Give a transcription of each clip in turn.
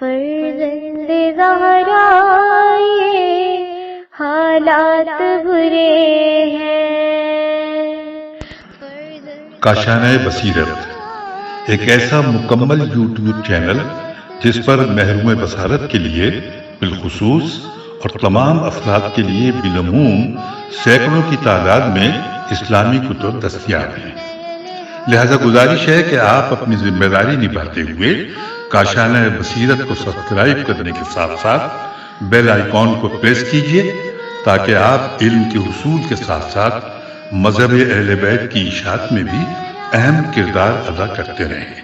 فرزند زہرا یہ حالات برے ہیں۔ کاشانۂ بصیرت ایک ایسا مکمل یوٹیوب چینل جس پر محروم بصارت کے لیے بالخصوص اور تمام افراد کے لیے بالعموم سینکڑوں کی تعداد میں اسلامی کتب دستیاب ہیں۔ لہذا گزارش ہے کہ آپ اپنی ذمہ داری نبھاتے ہوئے کاشانۂ بصیرت کو سبسکرائب کرنے کے ساتھ ساتھ بیل آئیکن کو پریس کیجیے تاکہ آپ علم کے حصول کے ساتھ ساتھ مذہب اہل بیت کی اشاعت میں بھی اہم کردار ادا کرتے رہیں۔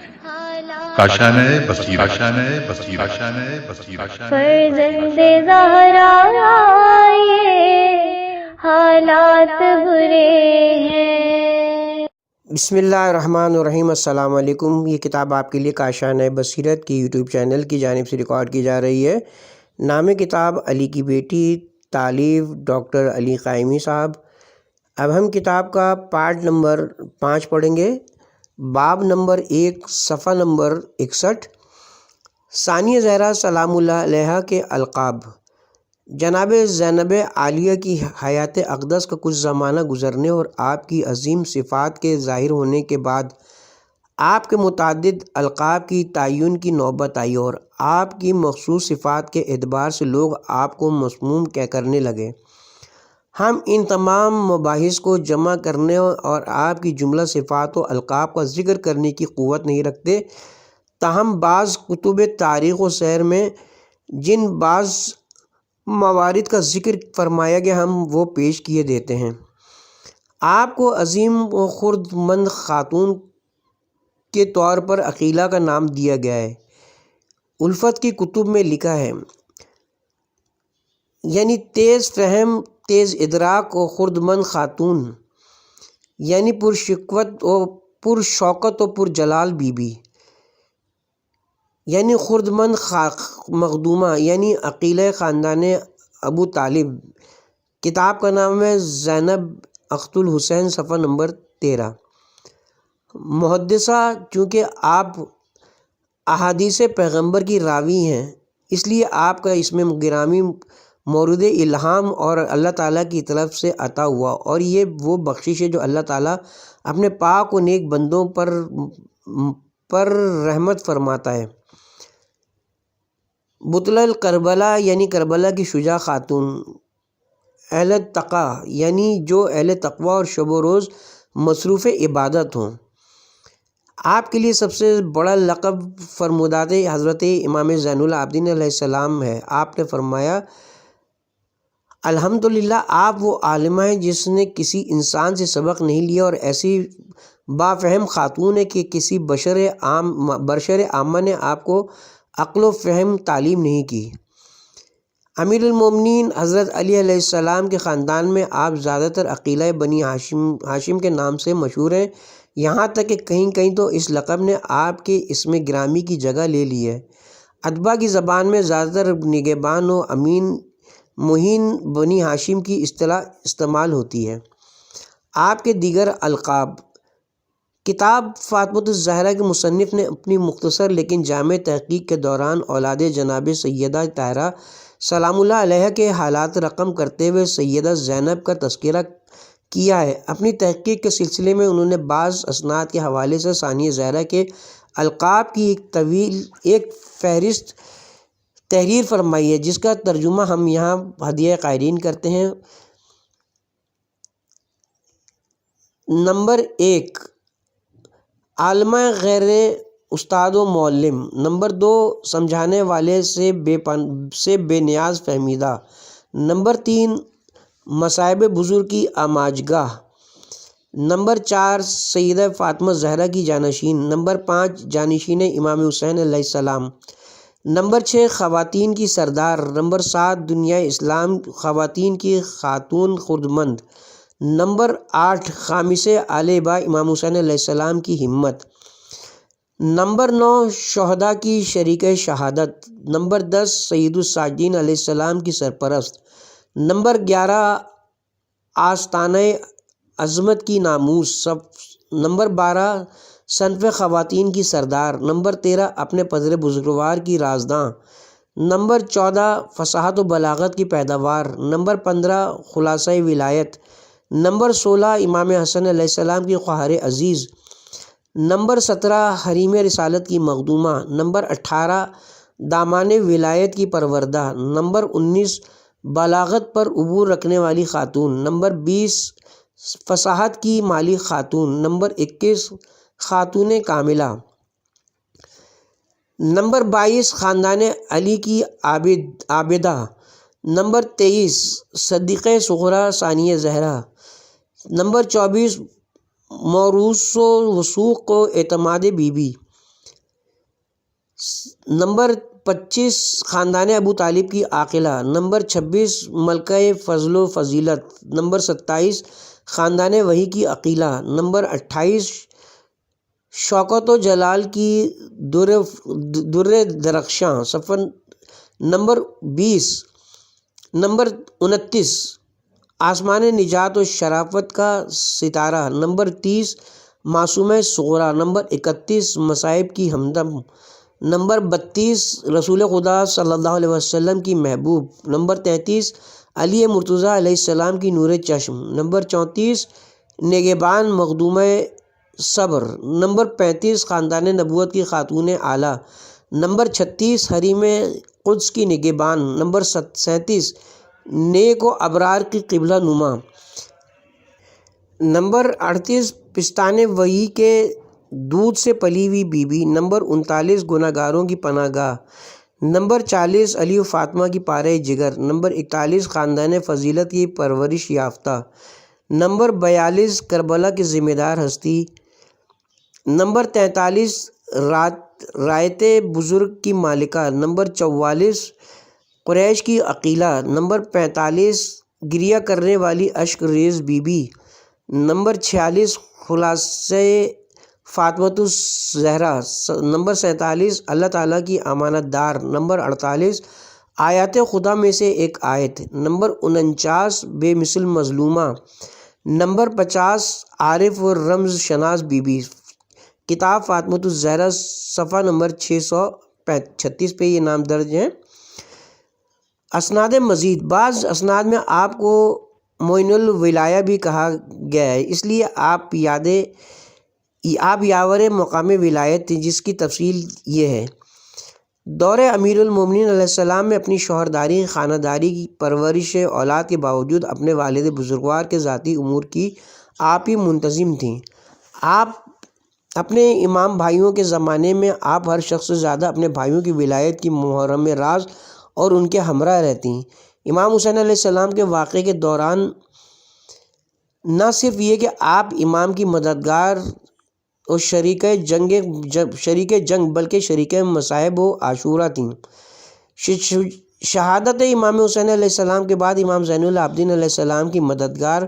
کاشانۂ بصیرت، کاشانۂ بصیرت، کاشانۂ بصیرت۔ فرزند زہرا یہ حالات برے ہیں۔ بسم اللہ الرحمن الرحیم۔ السلام علیکم۔ یہ کتاب آپ کے لیے کاشانۂ بصیرت کی یوٹیوب چینل کی جانب سے ریکارڈ کی جا رہی ہے۔ نام کتاب علی کی بیٹی، تالیف ڈاکٹر علی قائمی صاحب۔ اب ہم کتاب کا پارٹ نمبر 5 پڑھیں گے۔ باب نمبر 1، صفحہ نمبر 61۔ ثانیہ زہرا سلام اللہ علیہا کے القاب۔ جناب زینب عالیہ کی حیات اقدس کا کچھ زمانہ گزرنے اور آپ کی عظیم صفات کے ظاہر ہونے کے بعد آپ کے متعدد القاب کی تعین کی نوبت آئی اور آپ کی مخصوص صفات کے اعتبار سے لوگ آپ کو مسموم کرنے لگے۔ ہم ان تمام مباحث کو جمع کرنے اور آپ کی جملہ صفات و القاب کا ذکر کرنے کی قوت نہیں رکھتے، تاہم بعض کتب تاریخ و سیر میں جن بعض موارد کا ذکر فرمایا گیا ہم وہ پیش کیے دیتے ہیں۔ آپ کو عظیم و خردمند خاتون کے طور پر عقیلہ کا نام دیا گیا ہے۔ الفت کی کتب میں لکھا ہے، یعنی تیز فہم، تیز ادراک و خردمند خاتون، یعنی پرشوکت و پرجلال بی بی، یعنی خردمند مخدومہ، یعنی عقیلہ خاندان ابو طالب۔ کتاب کا نام ہے زینب اخت الحسین، صفحہ نمبر 13۔ محدثہ، چونکہ آپ احادیث پیغمبر کی راوی ہیں اس لیے آپ کا اسم گرامی مورد الہام اور اللہ تعالیٰ کی طرف سے عطا ہوا، اور یہ وہ بخشش ہے جو اللہ تعالیٰ اپنے پاک و نیک بندوں پر رحمت فرماتا ہے۔ بطل کربلا، یعنی کربلا کی شجاع خاتون۔ اہل تقا، یعنی جو اہل تقوی اور شب و روز مصروف عبادت ہوں۔ آپ کے لیے سب سے بڑا لقب فرمودات حضرت امام زین العابدین علیہ السلام ہے۔ آپ نے فرمایا، الحمدللہ آپ وہ عالمہ ہیں جس نے کسی انسان سے سبق نہیں لیا اور ایسی بافہم خاتون ہے کہ کسی بشر عامہ نے آپ کو عقل و فہم تعلیم نہیں کی۔ امیر المومنین حضرت علی علیہ السلام کے خاندان میں آپ زیادہ تر عقیلہ بنی ہاشم کے نام سے مشہور ہیں، یہاں تک کہ کہیں کہیں تو اس لقب نے آپ کے اسم گرامی کی جگہ لے لی ہے۔ ادبا کی زبان میں زیادہ تر نگہبان و امین معین بنی ہاشم کی اصطلاح استعمال ہوتی ہے۔ آپ کے دیگر القاب۔ کتاب فاطمۃ الزہرا کے مصنف نے اپنی مختصر لیکن جامع تحقیق کے دوران اولاد جناب سیدہ طاہرہ سلام اللہ علیہا کے حالات رقم کرتے ہوئے سیدہ زینب کا تذکرہ کیا ہے۔ اپنی تحقیق کے سلسلے میں انہوں نے بعض اسناد کے حوالے سے ثانیہ زہرا کے القاب کی ایک فہرست تحریر فرمائی ہے، جس کا ترجمہ ہم یہاں ہدیہ قائرین کرتے ہیں۔ نمبر 1، عالمہ غیر استاد و معلم۔ نمبر 2، سمجھانے والے سے بے نیاز فہمیدہ۔ نمبر 3، مصائب بزرگ کی آماجگاہ۔ نمبر 4، سیدہ فاطمہ زہرا کی جانشین۔ نمبر 5، جانشین امام حسین علیہ السلام۔ نمبر 6، خواتین کی سردار۔ نمبر 7، دنیا اسلام خواتین کی خاتون خردمند۔ نمبر 8، خامس آل با امام حسین علیہ السلام کی ہمت۔ نمبر 9، شہداء کی شریک شہادت۔ نمبر 10، سید الساجدین علیہ السلام کی سرپرست۔ نمبر 11، آستانہ عظمت کی ناموس۔ نمبر 12، صنف خواتین کی سردار۔ نمبر 13 اپنے پدر بزرگوار کی رازداں۔ نمبر 14 فصاحت و بلاغت کی پیداوار۔ نمبر 15 خلاصہ ولایت۔ نمبر 16 امام حسن علیہ السلام کی خواہر عزیز۔ نمبر 17 حریم رسالت کی مخدومہ۔ نمبر 18 دامان ولایت کی پروردہ۔ نمبر 19 بلاغت پر عبور رکھنے والی خاتون۔ نمبر 20 فصاحت کی مالک خاتون۔ نمبر 21 خاتون کاملہ۔ نمبر 22 خاندان علی کی عابدہ۔ نمبر 23 صدیقہ صغریٰ ثانیہ زہرا۔ نمبر 24 موروث و وثوق و اعتماد بی بی۔ نمبر 25 خاندان ابو طالب کی عاقلہ۔ نمبر 26 ملکہ فضل و فضیلت۔ نمبر 27 خاندان وحی کی عقیلہ۔ نمبر 28 شوکت و جلال کی در درخشاں صفحہ نمبر 20۔ نمبر 29 آسمان نجات و شرافت کا ستارہ۔ نمبر 30 معصومہ صغریٰ۔ نمبر 31 مصائب کی ہمدم۔ نمبر 32 رسول خدا صلی اللہ علیہ وسلم کی محبوب۔ نمبر 33 علی مرتضیٰ علیہ السلام کی نور چشم۔ نمبر 34 نگہبان مخدومہ صبر۔ نمبر 35 خاندان نبوت کی خاتون اعلیٰ۔ نمبر 36 حریم قدس کی نگہبان۔ نمبر 37 نیک و ابرار کی قبلہ نما۔ نمبر 38 پستان وحی کے دودھ سے پلی ہوئی بی بی۔ نمبر 39 گناہ گاروں کی پناہ گاہ۔ نمبر 40 علی و فاطمہ کی پارہ جگر۔ نمبر 41 خاندان فضیلت کی پرورش یافتہ۔ نمبر 42 کربلا کی ذمہ دار ہستی۔ نمبر 43 رایت بزرگ کی مالکہ۔ نمبر 44 قریش کی عقیلہ۔ نمبر 45 گریہ کرنے والی اشک ریز بی بی۔ نمبر 46 خلاصہ فاطمۃ الزہرا۔ نمبر 47 اللہ تعالیٰ کی امانت دار۔ نمبر 48 آیات خدا میں سے ایک آیت۔ نمبر 49 بے مثل مظلومہ۔ نمبر 50 عارف و رمز شناس بی بی۔ کتاب فاطمۃ الزہرا صفحہ نمبر 636 پہ یہ نام درج ہیں۔ اسناد مزید۔ بعض اسناد میں آپ کو معین الولایہ بھی کہا گیا ہے، اس لیے آپ یاور مقام ولایت تھے، جس کی تفصیل یہ ہے۔ دور امیر المومنین علیہ السلام میں اپنی شوہرداری خانہ داری کی پرورش اولاد کے باوجود اپنے والد بزرگوار کے ذاتی امور کی آپ ہی منتظم تھیں۔ آپ اپنے امام بھائیوں کے زمانے میں آپ ہر شخص سے زیادہ اپنے بھائیوں کی ولایت کی محرم راز اور ان کے ہمراہ رہتی ہیں۔ امام حسین علیہ السلام کے واقعے کے دوران نہ صرف یہ کہ آپ امام کی مددگار اور شریک جنگ بلکہ شریک مصائب و عاشورہ تھیں۔ شہادت امام حسین علیہ السلام کے بعد امام زین العابدین علیہ السلام کی مددگار،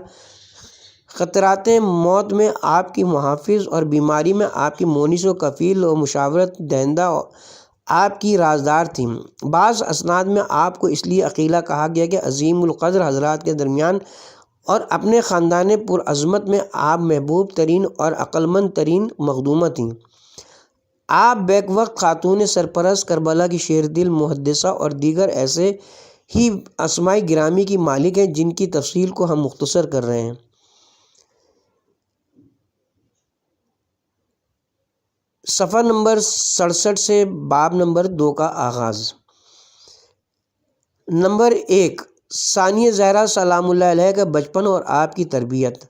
خطرات موت میں آپ کی محافظ اور بیماری میں آپ کی مونس و کفیل و مشاورت دہندہ آپ کی رازدار تھیں۔ بعض اسناد میں آپ کو اس لیے عقیلہ کہا گیا کہ عظیم القدر حضرات کے درمیان اور اپنے خاندان پرعظمت میں آپ محبوب ترین اور عقلمند ترین مخدومہ تھیں۔ آپ بیک وقت خاتون سرپرست، کربلا کی شیر دل محدثہ اور دیگر ایسے ہی اسماء گرامی کی مالک ہیں جن کی تفصیل کو ہم مختصر کر رہے ہیں۔ صفحہ نمبر 67 سے باب نمبر 2 کا آغاز۔ نمبر 1 ثانیہ زہرا سلام اللہ علیہ کا بچپن اور آپ کی تربیت۔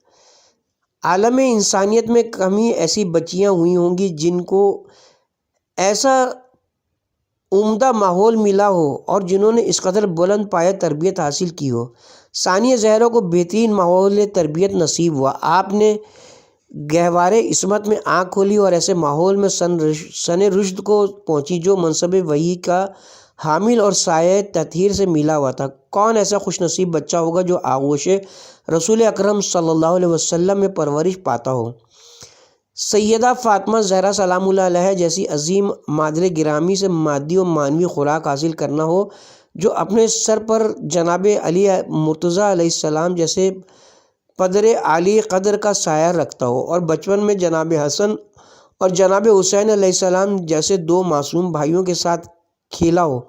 عالم انسانیت میں کم ہی ایسی بچیاں ہوئی ہوں گی جن کو ایسا عمدہ ماحول ملا ہو اور جنہوں نے اس قدر بلند پایہ تربیت حاصل کی ہو۔ ثانیہ زہرا کو بہترین ماحول تربیت نصیب ہوا۔ آپ نے گہوارے عصمت میں آنکھ کھولی اور ایسے ماحول میں سن رشد کو پہنچی جو منصب وحی کا حامل اور سایہ تطہیر سے ملا ہوا تھا۔ کون ایسا خوش نصیب بچہ ہوگا جو آغوش رسول اکرم صلی اللہ علیہ وسلم میں پرورش پاتا ہو۔ سیدہ فاطمہ زہرا سلام اللہ علیہ جیسی عظیم مادر گرامی سے مادی و معنوی خوراک حاصل کرنا ہو، جو اپنے سر پر جناب علی مرتضیٰ علیہ السلام جیسے پدر عالی قدر کا سایہ رکھتا ہو، اور بچپن میں جناب حسن اور جناب حسین علیہ السلام جیسے دو معصوم بھائیوں کے ساتھ کھیلا ہو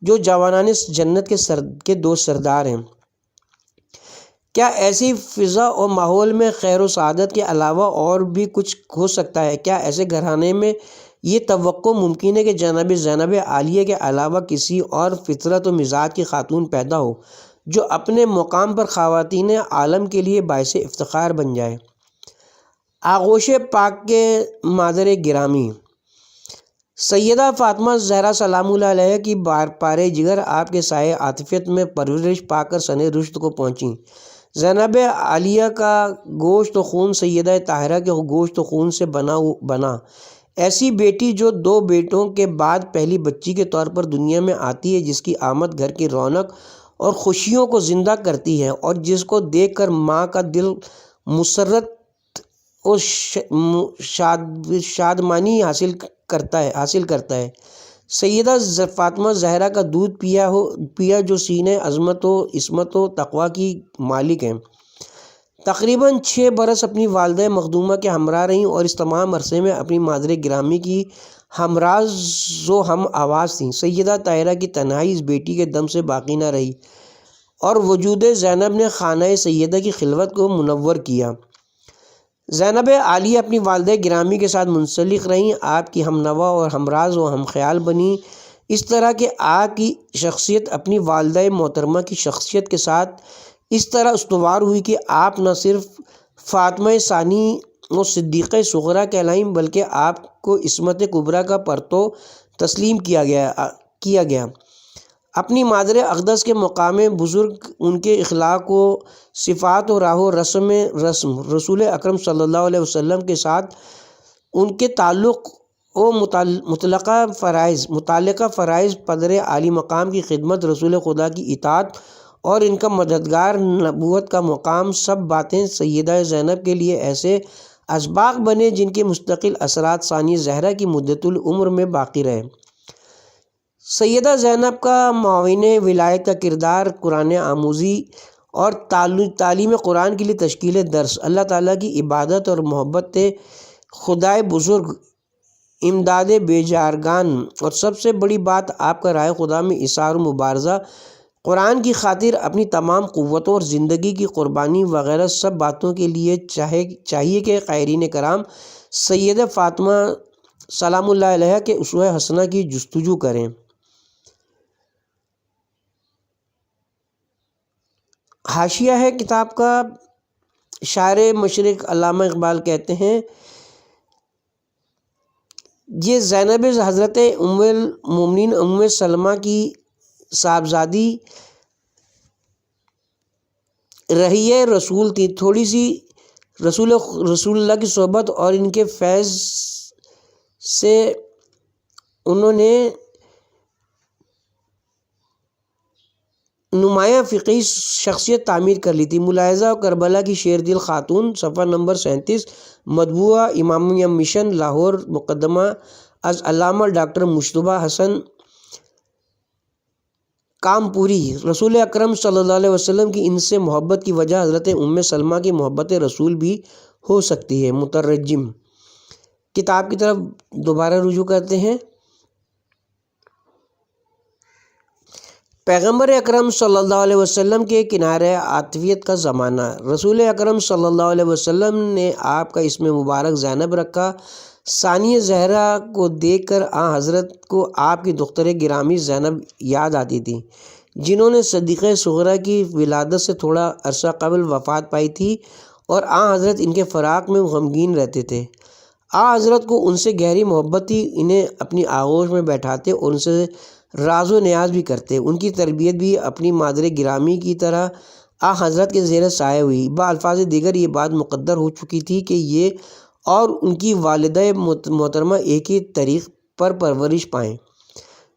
جو جوانان جنت کے دو سردار ہیں۔ کیا ایسی فضا اور ماحول میں خیر و سعادت کے علاوہ اور بھی کچھ ہو سکتا ہے؟ کیا ایسے گھرانے میں یہ توقع ممکن ہے کہ جناب زینب عالیہ کے علاوہ کسی اور فطرت و مزاج کی خاتون پیدا ہو جو اپنے مقام پر خواتین عالم کے لیے باعث افتخار بن جائے؟ آغوش پاک کے مادر گرامی سیدہ فاطمہ زہرا سلام اللہ علیہ کی پارے جگر آپ کے سائے عاطفیت میں پرورش پا کر سن رشد کو پہنچیں۔ زینب عالیہ کا گوشت و خون سیدہ طاہرہ کے گوشت و خون سے بنا ایسی بیٹی جو دو بیٹوں کے بعد پہلی بچی کے طور پر دنیا میں آتی ہے، جس کی آمد گھر کی رونق اور خوشیوں کو زندہ کرتی ہے اور جس کو دیکھ کر ماں کا دل مسرت اور شادمانی حاصل کرتا ہے۔ سیدہ فاطمہ زہرا کا دودھ پیا جو سینہ عظمت و عصمت و تقوی کی مالک ہیں۔ تقریباً 6 برس اپنی والدہ مخدومہ کے ہمراہ رہیں اور اس تمام عرصے میں اپنی مادر گرامی کی ہمراز و ہم آواز تھیں۔ سیدہ طاہرہ کی تنہائی اس بیٹی کے دم سے باقی نہ رہی اور وجود زینب نے خانہ سیدہ کی خلوت کو منور کیا۔ زینب عالیہ اپنی والدہ گرامی کے ساتھ منسلک رہیں، آپ کی ہم نوا اور ہمراز و ہم خیال بنیں، اس طرح کہ آپ کی شخصیت اپنی والدہ محترمہ کی شخصیت کے ساتھ اس طرح استوار ہوئی کہ آپ نہ صرف فاطمہ ثانی و صدیقہ صغریٰ کہلائیں بلکہ آپ کو عصمت کبریٰ کا پرتو تسلیم کیا گیا۔ اپنی مادر اقدس کے مقام بزرگ، ان کے اخلاق و صفات و راہ و رسم رسول اکرم صلی اللہ علیہ وسلم کے ساتھ ان کے تعلق و متعلقہ فرائض، پدر عالی مقام کی خدمت، رسول خدا کی اطاعت اور ان کا مددگار، نبوت کا مقام، سب باتیں سیدہ زینب کے لیے ایسے اسباق بنے جن کے مستقل اثرات ثانیہ زہرا کی مدت العمر میں باقی رہے۔ سیدہ زینب کا معاون ولایت کا کردار قرآن آموزی اور تعلیم قرآن کے لیے تشکیل درس، اللہ تعالیٰ کی عبادت اور محبت خدائے بزرگ، امداد بیجارگان اور سب سے بڑی بات آپ کا رائے خدا میں اثار و مبارزہ، قرآن کی خاطر اپنی تمام قوتوں اور زندگی کی قربانی وغیرہ سب باتوں کے لیے چاہیے کہ قائرین کرام سیدہ فاطمہ سلام اللہ علیہ کے اسوہ حسنہ کی جستجو کریں۔ حاشیہ ہے کتاب کا، شاعر مشرق علامہ اقبال کہتے ہیں یہ زینب حضرت ام المومنین ام سلمہ کی صاحبزادی رہیہ رسول تھی، تھوڑی سی رسول اللہ کی صحبت اور ان کے فیض سے انہوں نے نمایاں فقہی شخصیت تعمیر کر لی تھی۔ ملاحظہ و کربلا کی شیر دل خاتون، صفحہ نمبر 37، مطبوعہ امامیہ مشن، لاہور، مقدمہ از علامہ ڈاکٹر مجتبیٰ حسن کامپوری۔ رسول اکرم صلی اللہ علیہ وسلم کی ان سے محبت کی وجہ حضرت ام سلمہ کی محبت رسول بھی ہو سکتی ہے۔ مترجم کتاب کی طرف دوبارہ رجوع کرتے ہیں۔ پیغمبر اکرم صلی اللہ علیہ وسلم کے کنارہ عاطفیت کا زمانہ۔ رسول اکرم صلی اللہ علیہ وسلم نے آپ کا اسم مبارک زینب رکھا۔ ثانیہ زہرا کو دیکھ کر حضرت کو آپ کی دختر گرامی زینب یاد آتی تھی، جنہوں نے صدیقہ صغریٰ کی ولادت سے تھوڑا عرصہ قبل وفات پائی تھی اور حضرت ان کے فراق میں غمگین رہتے تھے۔ حضرت کو ان سے گہری محبت تھی، انہیں اپنی آغوش میں بیٹھاتے اور ان سے راز و نیاز بھی کرتے۔ ان کی تربیت بھی اپنی مادر گرامی کی طرح حضرت کے زیر سایہ ہوئی۔ بالفاظ دیگر یہ بات مقدر ہو چکی تھی کہ یہ اور ان کی والدہ محترمہ ایک ہی طریق پر پرورش پائیں۔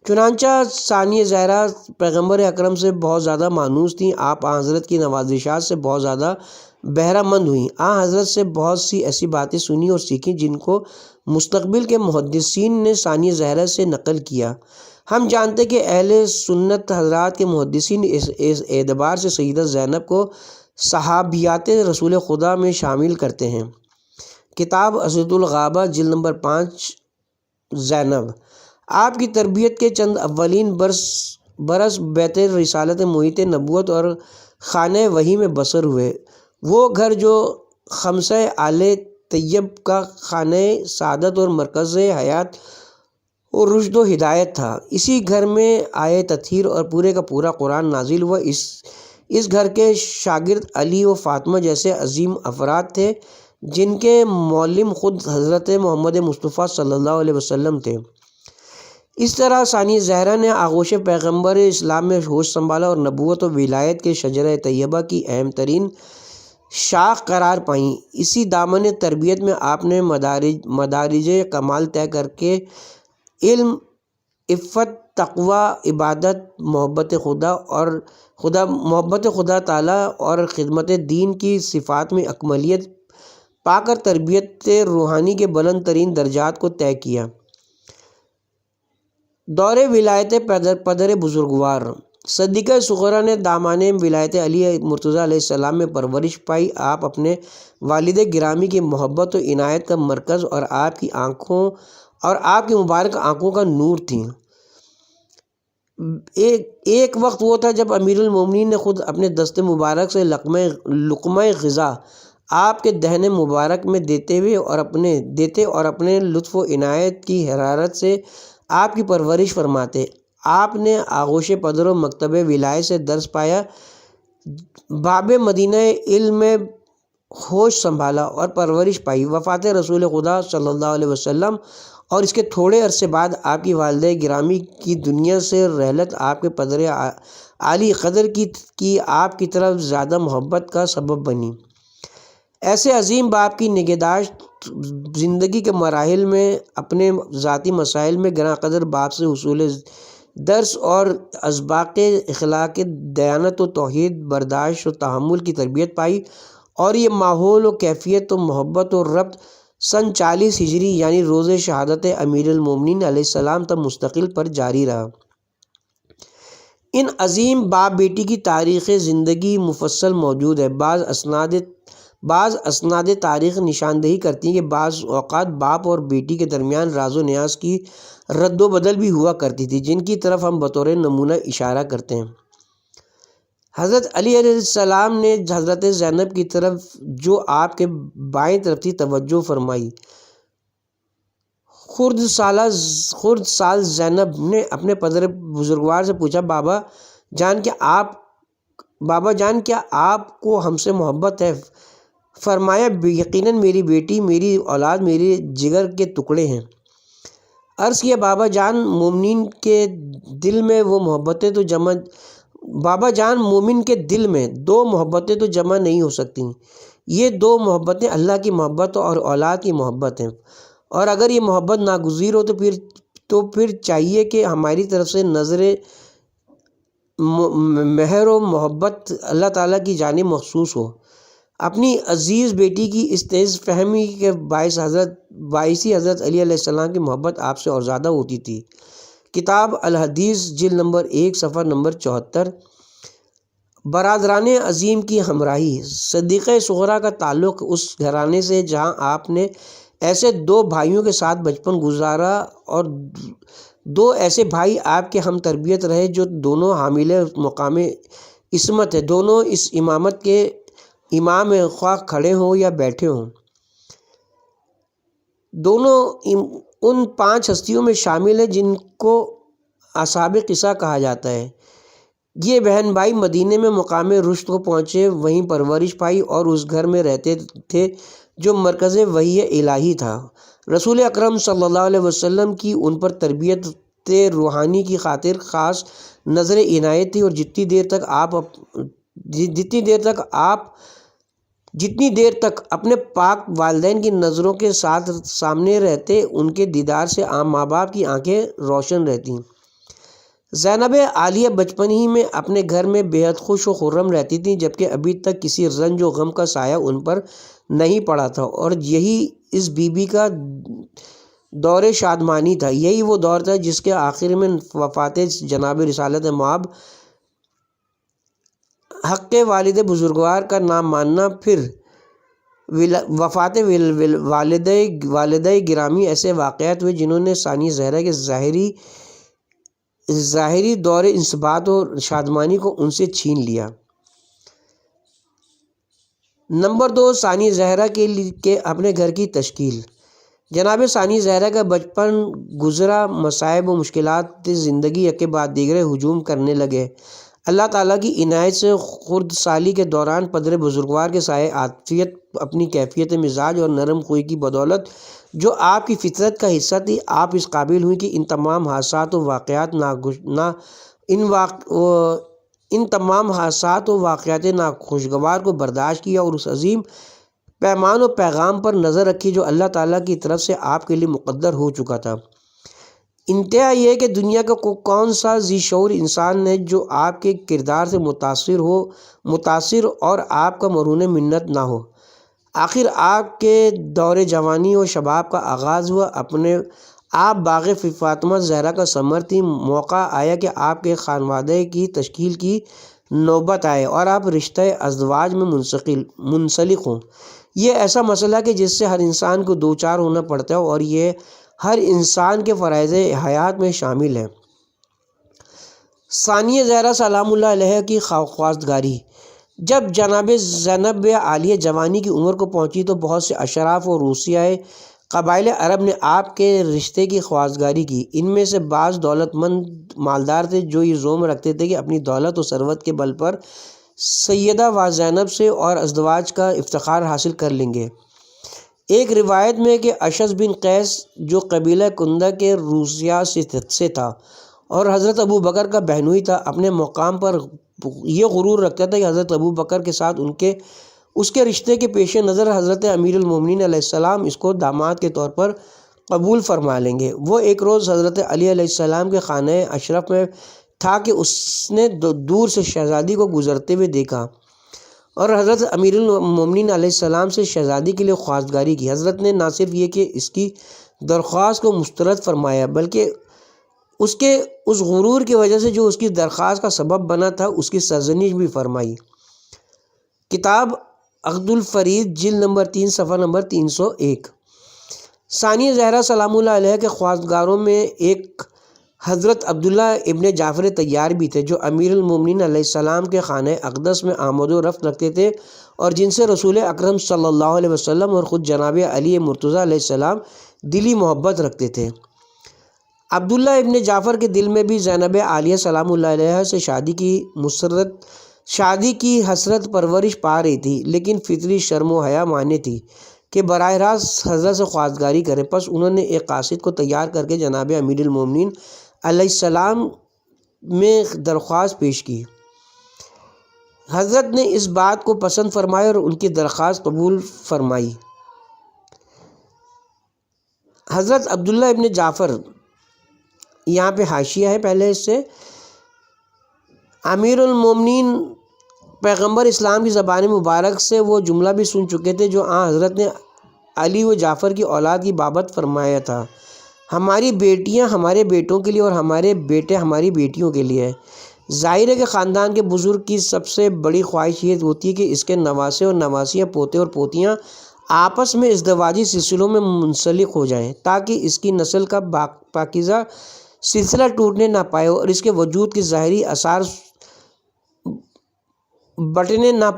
چنانچہ ثانیہ زہرا پیغمبر اکرم سے بہت زیادہ مانوس تھیں۔ آپ حضرت کی نوازشات سے بہت زیادہ بہرہ مند ہوئیں۔ حضرت سے بہت سی ایسی باتیں سنی اور سیکھیں جن کو مستقبل کے محدثین نے ثانیہ زہرا سے نقل کیا۔ ہم جانتے کہ اہل سنت حضرات کے محدثین اس اعتبار سے سیدہ زینب کو صحابیات رسول خدا میں شامل کرتے ہیں کتاب اسد الغابہ جلد نمبر 5 زینب۔ آپ کی تربیت کے چند اولین برس بیت رسالت محیط نبوت اور خانہ وحی میں بسر ہوئے، وہ گھر جو خمسہ آل طیب کا خانہ سعادت اور مرکز حیات اور رشد و ہدایت تھا۔ اسی گھر میں آئے تطہیر اور پورے کا پورا قرآن نازل ہوا۔ اس گھر کے شاگرد علی و فاطمہ جیسے عظیم افراد تھے جن کے معلم خود حضرت محمد مصطفیٰ صلی اللہ علیہ وسلم تھے۔ اس طرح ثانی زہرا نے آغوش پیغمبر اسلام میں ہوش سنبھالا اور نبوت و ولایت کے شجرہ طیبہ کی اہم ترین شاخ قرار پائیں۔ اسی دامن تربیت میں آپ نے مدارج کمال طے کر کے علم، عفت، تقوی، عبادت، محبت خدا تعالیٰ اور خدمت دین کی صفات میں اکملیت پا کر تربیت روحانی کے بلند ترین درجات کو طے کیا۔ دور ولایت پدر بزرگوار صدیقہ صغرا نے دامان ولایت علی مرتضیٰ علیہ السلام میں پرورش پائی۔ آپ اپنے والد گرامی کی محبت و عنایت کا مرکز اور آپ کی مبارک آنکھوں کا نور تھیں۔ ایک وقت وہ تھا جب امیر المومنین نے خود اپنے دست مبارک سے لقمہ غذا آپ کے دہن مبارک میں دیتے اور اپنے لطف و عنایت کی حرارت سے آپ کی پرورش فرماتے۔ آپ نے آغوش پدر و مکتب ولایت سے درس پایا، باب مدینہ علم میں ہوش سنبھالا اور پرورش پائی۔ وفات رسول خدا صلی اللہ علیہ وسلم اور اس کے تھوڑے عرصے بعد آپ کی والدہ گرامی کی دنیا سے رحلت آپ کے پدر عالی قدر کی آپ کی طرف زیادہ محبت کا سبب بنی۔ ایسے عظیم باپ کی نگہداشت زندگی کے مراحل میں اپنے ذاتی مسائل میں گراں قدر باپ سے حصول درس اور اسباق اخلاق دیانت و توحید، برداشت و تحمل کی تربیت پائی، اور یہ ماحول و کیفیت و محبت و ربط سن 40 ہجری یعنی روز شہادت امیر المومنین علیہ السلام تک مستقل پر جاری رہا۔ ان عظیم باپ بیٹی کی تاریخ زندگی مفصل موجود ہے۔ بعض اسناد تاریخ نشاندہی کرتی ہیں کہ بعض اوقات باپ اور بیٹی کے درمیان راز و نیاز کی رد و بدل بھی ہوا کرتی تھی، جن کی طرف ہم بطور نمونہ اشارہ کرتے ہیں۔ حضرت علی علیہ السلام نے حضرت زینب کی طرف جو آپ کے بائیں طرف تھی توجہ فرمائی۔ خرد سال زینب نے اپنے پدر بزرگوار سے پوچھا، بابا جان کیا آپ کو ہم سے محبت ہے؟ فرمایا، یقیناً میری بیٹی، میری اولاد میرے جگر کے ٹکڑے ہیں۔ عرض کیا، بابا جان مومن کے دل میں دو محبتیں تو جمع نہیں ہو سکتی۔ یہ دو محبتیں اللہ کی محبت اور اولاد کی محبت ہیں، اور اگر یہ محبت ناگزیر ہو تو پھر چاہیے کہ ہماری طرف سے نظر مہر و محبت اللہ تعالیٰ کی جانب مخصوص ہو۔ اپنی عزیز بیٹی کی اس تیز فہمی کے باعث حضرت علی علیہ السلام کی محبت آپ سے اور زیادہ ہوتی تھی۔ کتاب الحدیث جلد نمبر 1 صفحہ نمبر 74۔ برادران عظیم کی ہمراہی صدیقہ صغرا کا تعلق اس گھرانے سے جہاں آپ نے ایسے دو بھائیوں کے ساتھ بچپن گزارا، اور دو ایسے بھائی آپ کے ہم تربیت رہے جو دونوں حامل مقام عصمت ہیں، دونوں اس امامت کے امام ہیں، خواہ کھڑے ہوں یا بیٹھے ہوں۔ دونوں ان 5 ہستیوں میں شامل ہیں جن کو اصحاب قصہ کہا جاتا ہے۔ یہ بہن بھائی مدینے میں مقام رشد کو پہنچے، وہیں پرورش پائی اور اس گھر میں رہتے تھے جو مرکز وحی الہی تھا۔ رسول اکرم صلی اللہ علیہ وسلم کی ان پر تربیت روحانی کی خاطر خاص نظر عنایت تھی، اور جتنی دیر تک اپنے پاک والدین کی نظروں کے ساتھ سامنے رہتے، ان کے دیدار سے عام ماں باپ کی آنکھیں روشن رہتی۔ زینب عالیہ بچپن ہی میں اپنے گھر میں بے حد خوش و خرم رہتی تھیں، جبکہ ابھی تک کسی رنج و غم کا سایہ ان پر نہیں پڑا تھا، اور یہی اس بی بی کا دور شادمانی تھا۔ یہی وہ دور تھا جس کے آخر میں وفات جناب رسالت مآب، حق والد بزرگوار کا نام ماننا، پھر وفات والدہ گرامی ایسے واقعات ہوئے جنہوں نے ثانیہ زہرا کے ظاہری دور انثبات اور شادمانی کو ان سے چھین لیا۔ نمبر 2، ثانیہ زہرا کے اپنے گھر کی تشکیل۔ جناب ثانیہ زہرا کا بچپن گزرا، مصائب و مشکلات زندگی یک بعد دیگر ہجوم کرنے لگے۔ اللہ تعالیٰ کی عنایت سے خرد سالی کے دوران پدر بزرگوار کے سائے عاطفیت، اپنی کیفیت مزاج اور نرم خوئی کی بدولت جو آپ کی فطرت کا حصہ تھی، آپ اس قابل ہوئی کہ ان تمام حادثات و واقعات ناخوشگوار کو برداشت کیا اور اس عظیم پیمان و پیغام پر نظر رکھی جو اللہ تعالیٰ کی طرف سے آپ کے لیے مقدر ہو چکا تھا۔ انتہا یہ کہ دنیا کا کون سا ذی شعور انسان ہے جو آپ کے کردار سے متاثر اور آپ کا مرہون منت نہ ہو۔ آخر آپ کے دور جوانی و شباب کا آغاز ہوا۔ آپ باغ فاطمہ زہرا کا ثمر تھی۔ موقع آیا کہ آپ کے خانوادے کی تشکیل کی نوبت آئے اور آپ رشتہ ازدواج میں منسلک ہوں۔ یہ ایسا مسئلہ کہ جس سے ہر انسان کو دوچار ہونا پڑتا ہے اور یہ ہر انسان کے فرائض حیات میں شامل ہے۔ ثانیہ زہرا سلام اللہ علیہ کی خواستگاری۔ جب جناب زینب عالیہ جوانی کی عمر کو پہنچی تو بہت سے اشراف اور روسیائے قبائل عرب نے آپ کے رشتے کی خواستگاری کی۔ ان میں سے بعض دولت مند مالدار تھے جو یہ زعم رکھتے تھے کہ اپنی دولت و ثروت کے بل پر سیدہ زینب سے اور ازدواج کا افتخار حاصل کر لیں گے۔ ایک روایت میں کہ اشعث بن قیس جو قبیلہ کندہ کے روسیا سے تھا اور حضرت ابو بکر کا بہنوئی تھا، اپنے مقام پر یہ غرور رکھتا تھا کہ حضرت ابو بکر کے ساتھ اس کے رشتے کے پیش نظر حضرت امیر المومنین علیہ السلام اس کو داماد کے طور پر قبول فرما لیں گے۔ وہ ایک روز حضرت علی علیہ السلام کے خانہ اشرف میں تھا کہ اس نے دور سے شہزادی کو گزرتے ہوئے دیکھا اور حضرت امیر المومنین علیہ السلام سے شہزادی کے لیے خواستگاری کی۔ حضرت نے نہ صرف یہ کہ اس کی درخواست کو مسترد فرمایا بلکہ اس کے اس غرور کی وجہ سے جو اس کی درخواست کا سبب بنا تھا اس کی سرزنش بھی فرمائی۔ کتاب عقد الفرید جلد نمبر 3 صفحہ نمبر 301۔ ثانیہ زہرا سلام اللہ علیہ کے خواستگاروں میں ایک حضرت عبداللہ ابن جعفر طیار بھی تھے جو امیر المومنین علیہ السلام کے خانہ اقدس میں آمد و رفت رکھتے تھے اور جن سے رسول اکرم صلی اللہ علیہ وسلم اور خود جناب علی مرتضیٰ علیہ السلام دلی محبت رکھتے تھے۔ عبداللہ ابن جعفر کے دل میں بھی زینب عالیہ سلام اللہ علیہ سے شادی کی حسرت پرورش پا رہی تھی، لیکن فطری شرم و حیا مانے تھی کہ براہ راست حضرت سے خواستگاری کرے۔ پس انہوں نے ایک قاصد کو تیار کر کے جناب امیر المومنین علیہ السلام میں درخواست پیش کی۔ حضرت نے اس بات کو پسند فرمایا اور ان کی درخواست قبول فرمائی۔ حضرت عبداللہ ابن جعفر، یہاں پہ حاشیہ ہے پہلے اس سے، امیر المومنین پیغمبر اسلام کی زبان مبارک سے وہ جملہ بھی سن چکے تھے جو حضرت نے علی و جعفر کی اولاد کی بابت فرمایا تھا، ہماری بیٹیاں ہمارے بیٹوں کے لیے اور ہمارے بیٹے ہماری بیٹیوں کے لیے۔ ظاہر ہے کہ خاندان کے بزرگ کی سب سے بڑی خواہش یہ ہوتی ہے کہ اس کے نواسے اور نواسیاں، پوتے اور پوتیاں آپس میں ازدواجی سلسلوں میں منسلک ہو جائیں تاکہ اس کی نسل کا پاکیزہ سلسلہ ٹوٹنے نہ پائے اور اس کے وجود کے ظاہری آثار مٹنے نہ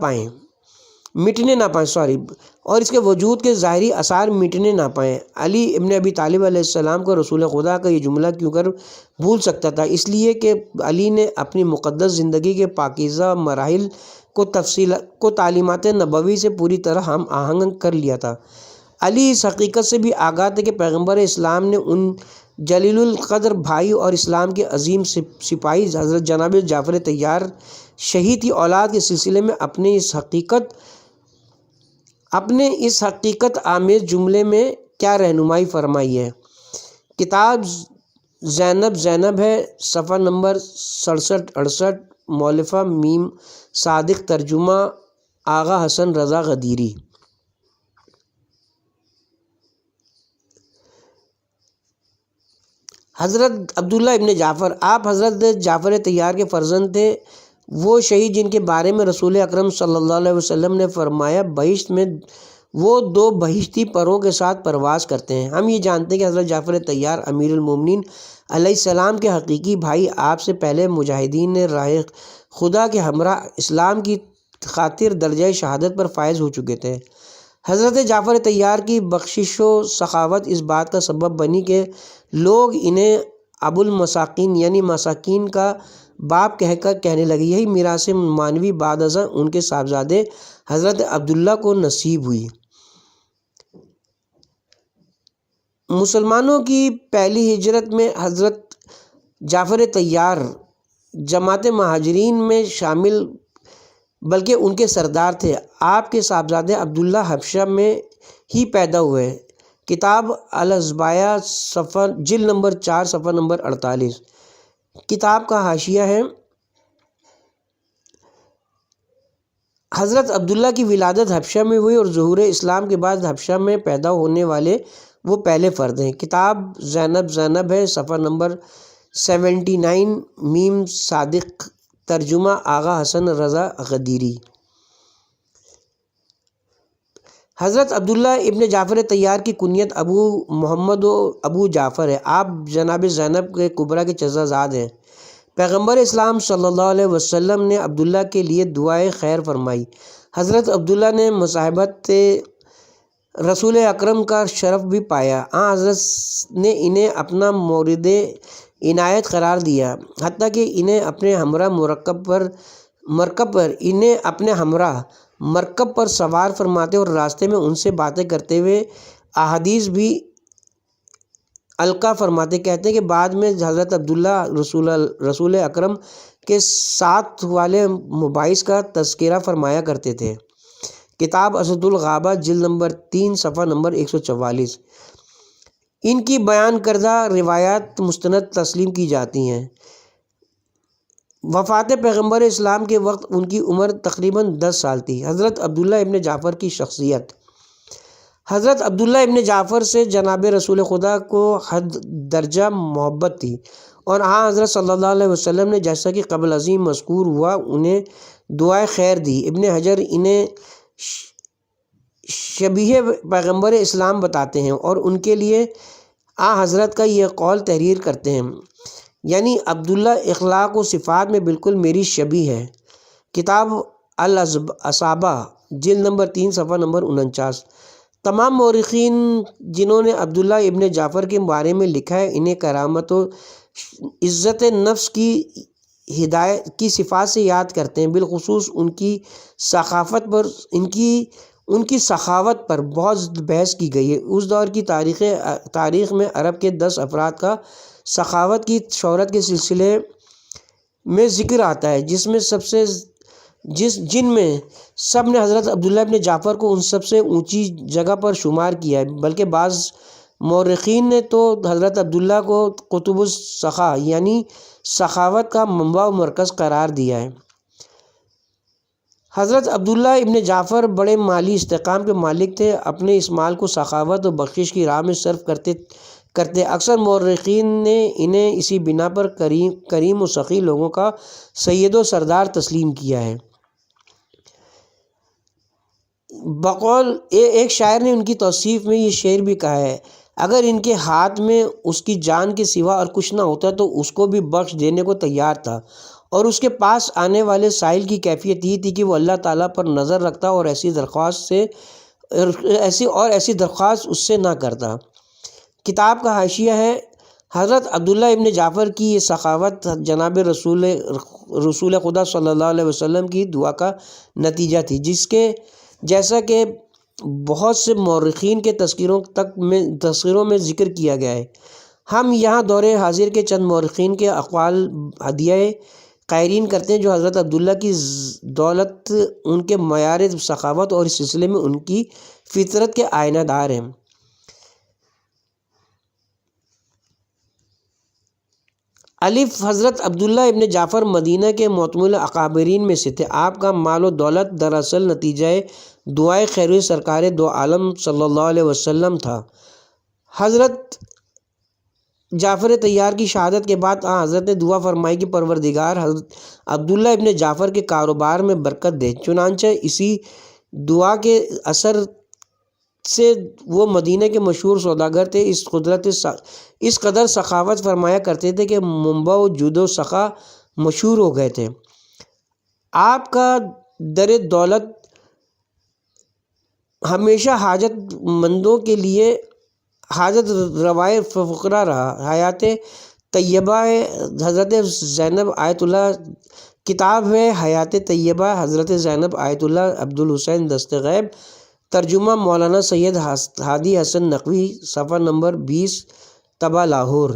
پائیں۔ علی ابن ابی طالب علیہ السلام کو رسول خدا کا یہ جملہ کیوں کر بھول سکتا تھا؟ اس لیے کہ علی نے اپنی مقدس زندگی کے پاکیزہ مراحل کو تعلیمات نبوی سے پوری طرح ہم آہنگ کر لیا تھا۔ علی اس حقیقت سے بھی آگاہ تھے کہ پیغمبر اسلام نے ان جلیل القدر بھائی اور اسلام کے عظیم سپاہی حضرت جناب جعفر طیار شہید کی اولاد کے سلسلے میں اپنے اس حقیقت آمیز جملے میں کیا رہنمائی فرمائی ہے۔ کتاب زینب ہے، صفحہ نمبر 67-68، مولفہ میم صادق، ترجمہ آغا حسن رضا غدیری۔ حضرت عبداللہ ابن جعفر، آپ حضرت جعفر طیار کے فرزند تھے، وہ شہید جن کے بارے میں رسول اکرم صلی اللہ علیہ وسلم نے فرمایا بہشت میں وہ دو بہشتی پروں کے ساتھ پرواز کرتے ہیں۔ ہم یہ جانتے ہیں کہ حضرت جعفر طیار امیر المومنین علیہ السلام کے حقیقی بھائی آپ سے پہلے مجاہدین نے راہ خدا کے ہمراہ اسلام کی خاطر درجہ شہادت پر فائز ہو چکے تھے۔ حضرت جعفر طیار کی بخشش و سخاوت اس بات کا سبب بنی کہ لوگ انہیں ابو المساکین یعنی مساکین کا باپ کہہ کر کہنے لگے۔ یہی میراث معنوی بعد ازاں ان کے صاحبزادے حضرت عبداللہ کو نصیب ہوئی۔ مسلمانوں کی پہلی ہجرت میں حضرت جعفر طیار جماعت مہاجرین میں شامل بلکہ ان کے سردار تھے۔ آپ کے صاحبزادے عبداللہ حبشہ میں ہی پیدا ہوئے۔ کتاب الازبایا جلد نمبر 4 صفحہ نمبر 48۔ کتاب کا حاشیہ ہے، حضرت عبداللہ کی ولادت حبشہ میں ہوئی اور ظہور اسلام کے بعد حبشہ میں پیدا ہونے والے وہ پہلے فرد ہیں۔ کتاب زینب ہے، صفحہ نمبر 79 میم صادق، ترجمہ آغا حسن رضا غدیری۔ حضرت عبداللہ ابن جعفر طیار کی کنیت ابو محمد و ابو جعفر ہے۔ آپ جناب زینب کے کبریٰ کے چچا ہیں۔ پیغمبر اسلام صلی اللہ علیہ وسلم نے عبداللہ کے لیے دعائے خیر فرمائی۔ حضرت عبداللہ نے مصاحبت رسول اکرم کا شرف بھی پایا۔ حضرت نے انہیں اپنا مورد عنایت قرار دیا، حتیٰ کہ انہیں اپنے ہمراہ مرکب پر سوار فرماتے اور راستے میں ان سے باتیں کرتے ہوئے احادیث بھی القا فرماتے۔ کہتے ہیں کہ بعد میں حضرت عبداللہ رسول اکرم کے ساتھ والے مباحث کا تذکرہ فرمایا کرتے تھے۔ کتاب اسد الغابہ جلد نمبر 3 صفحہ نمبر 144۔ ان کی بیان کردہ روایات مستند تسلیم کی جاتی ہیں۔ وفات پیغمبر اسلام کے وقت ان کی عمر تقریباً 10 سال تھی۔ حضرت عبداللہ ابن جعفر کی شخصیت۔ حضرت عبداللہ ابن جعفر سے جناب رسول خدا کو حد درجہ محبت تھی، اور حضرت صلی اللہ علیہ وسلم نے جیسا کہ قبل عظیم مذکور ہوا انہیں دعائے خیر دی۔ ابن حجر انہیں شبیہ پیغمبر اسلام بتاتے ہیں اور ان کے لیے حضرت کا یہ قول تحریر کرتے ہیں، یعنی عبداللہ اخلاق و صفات میں بالکل میری شبیہ ہے۔ کتاب الاصابہ جلد نمبر 3 صفحہ نمبر 49۔ تمام مورخین جنہوں نے عبداللہ ابن جعفر کے بارے میں لکھا ہے، انہیں کرامت و عزت نفس کی ہدایت کی صفات سے یاد کرتے ہیں۔ بالخصوص ان کی سخاوت پر بہت بحث کی گئی ہے۔ اس دور کی تاریخ میں عرب کے 10 افراد کا سخاوت کی شہرت کے سلسلے میں ذکر آتا ہے، جن میں سب نے حضرت عبداللہ ابن جعفر کو ان سب سے اونچی جگہ پر شمار کیا ہے، بلکہ بعض مورخین نے تو حضرت عبداللہ کو قطب السخا یعنی سخاوت کا منبع و مرکز قرار دیا ہے۔ حضرت عبداللہ ابن جعفر بڑے مالی استحکام کے مالک تھے۔ اپنے اس مال کو سخاوت و بخشش کی راہ میں صرف کرتے اکثر مورخین نے انہیں اسی بنا پر کریم و سخی لوگوں کا سید و سردار تسلیم کیا ہے۔ بقول ایک شاعر نے ان کی توصیف میں یہ شعر بھی کہا ہے، اگر ان کے ہاتھ میں اس کی جان کے سوا اور کچھ نہ ہوتا تو اس کو بھی بخش دینے کو تیار تھا، اور اس کے پاس آنے والے سائل کی کیفیت یہ تھی کہ وہ اللہ تعالیٰ پر نظر رکھتا اور ایسی درخواست اس سے نہ کرتا۔ کتاب کا حاشیہ ہے، حضرت عبداللہ ابن جعفر کی یہ سخاوت جناب رسول خدا صلی اللہ علیہ وسلم کی دعا کا نتیجہ تھی، جیسا کہ بہت سے مورخین کے تذکروں میں ذکر کیا گیا ہے۔ ہم یہاں دور حاضر کے چند مورخین کے اقوال ہدیہ قائرین کرتے ہیں جو حضرت عبداللہ کی دولت، ان کے معیار سخاوت اور اس سلسلے میں ان کی فطرت کے آئینہ دار ہیں۔ الف حضرت عبداللہ ابن جعفر مدینہ کے معتمد اکابرین میں سے تھے۔ آپ کا مال و دولت دراصل نتیجہ دعائے خیر سرکار دو عالم صلی اللہ علیہ وسلم تھا۔ حضرت جعفر طیار کی شہادت کے بعد حضرت نے دعا فرمائی کہ پروردگار حضرت عبداللہ ابن جعفر کے کاروبار میں برکت دے۔ چنانچہ اسی دعا کے اثر سے وہ مدینہ کے مشہور سوداگر تھے، اس قدر سخاوت فرمایا کرتے تھے کہ منبع و جود و سخا مشہور ہو گئے تھے۔ آپ کا در دولت ہمیشہ حاجت مندوں کے لیے حاجت روائے فقراء رہا۔ حیات طیبہ حضرت زینب آیت اللہ، کتاب ہے حیات طیبہ حضرت زینب آیت اللہ عبدالحسین دستغیب، ترجمہ مولانا سید ہادی حسن نقوی، صفحہ نمبر 20، طبع لاہور۔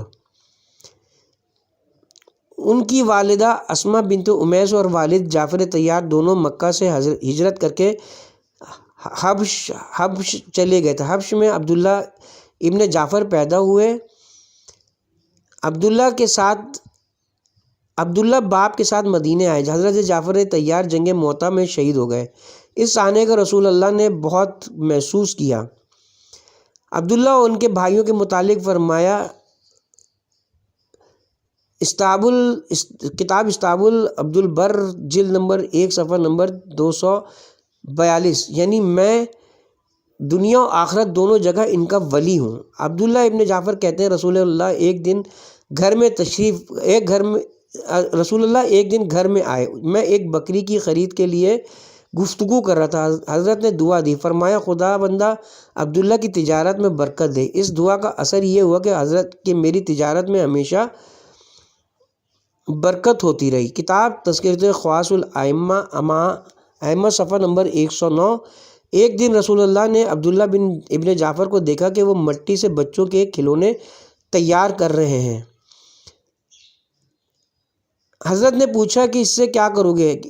ان کی والدہ اسماء بنت امیس اور والد جعفر طیار دونوں مکہ سے ہجرت کر کے حبش چلے گئے تھے۔ حبش میں عبداللہ ابن جعفر پیدا ہوئے۔ عبداللہ باپ کے ساتھ مدینے آئے۔ حضرت جعفر طیار جنگ موطا میں شہید ہو گئے۔ اس آنے کا رسول اللہ نے بہت محسوس کیا۔ عبداللہ اور ان کے بھائیوں کے متعلق فرمایا، کتاب استابل عبد البر جلد نمبر 1 صفحہ نمبر 242، یعنی میں دنیا و آخرت دونوں جگہ ان کا ولی ہوں۔ عبداللہ ابن جعفر کہتے ہیں رسول اللہ ایک دن گھر میں آئے، میں ایک بکری کی خرید کے لیے گفتگو کر رہا تھا۔ حضرت نے دعا دی، فرمایا خدا بندہ عبداللہ کی تجارت میں برکت دے۔ اس دعا کا اثر یہ ہوا کہ حضرت کہ میری تجارت میں ہمیشہ برکت ہوتی رہی۔ کتاب تذکرۃ خواص الائمہ صفحہ نمبر 109۔ ایک دن رسول اللہ نے عبداللہ ابن جعفر کو دیکھا کہ وہ مٹی سے بچوں کے کھلونے تیار کر رہے ہیں۔ حضرت نے پوچھا کہ اس سے کیا کرو گے؟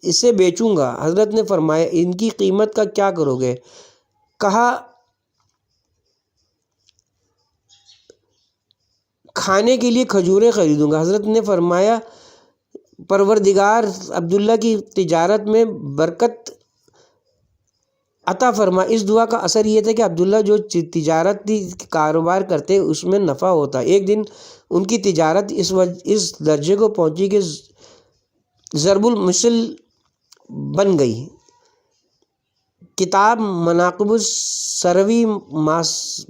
اسے بیچوں گا۔ حضرت نے فرمایا ان کی قیمت کا کیا کرو گے؟ کہا کھانے کے لیے کھجوریں خریدوں گا۔ حضرت نے فرمایا پروردگار عبداللہ کی تجارت میں برکت عطا فرما۔ اس دعا کا اثر یہ تھا کہ عبداللہ جو تجارتی کاروبار کرتے اس میں نفع ہوتا۔ ایک دن ان کی تجارت اس درجے کو پہنچی کہ ضرب المثل بن گئی۔ کتاب مناقب السروی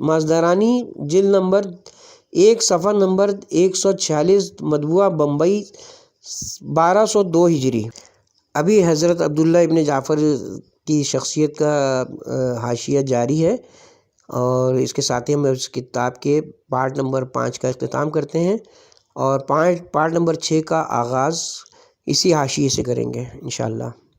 مازندرانی جلد نمبر 1 صفحہ نمبر 146، مطبوعہ بمبئی 1202 ہجری۔ ابھی حضرت عبداللہ ابن جعفر کی شخصیت کا حاشیہ جاری ہے، اور اس کے ساتھ ہی ہم اس کتاب کے پارٹ نمبر 5 کا اختتام کرتے ہیں، اور پارٹ نمبر 6 کا آغاز اسی حاشیے سے کریں گے انشاءاللہ۔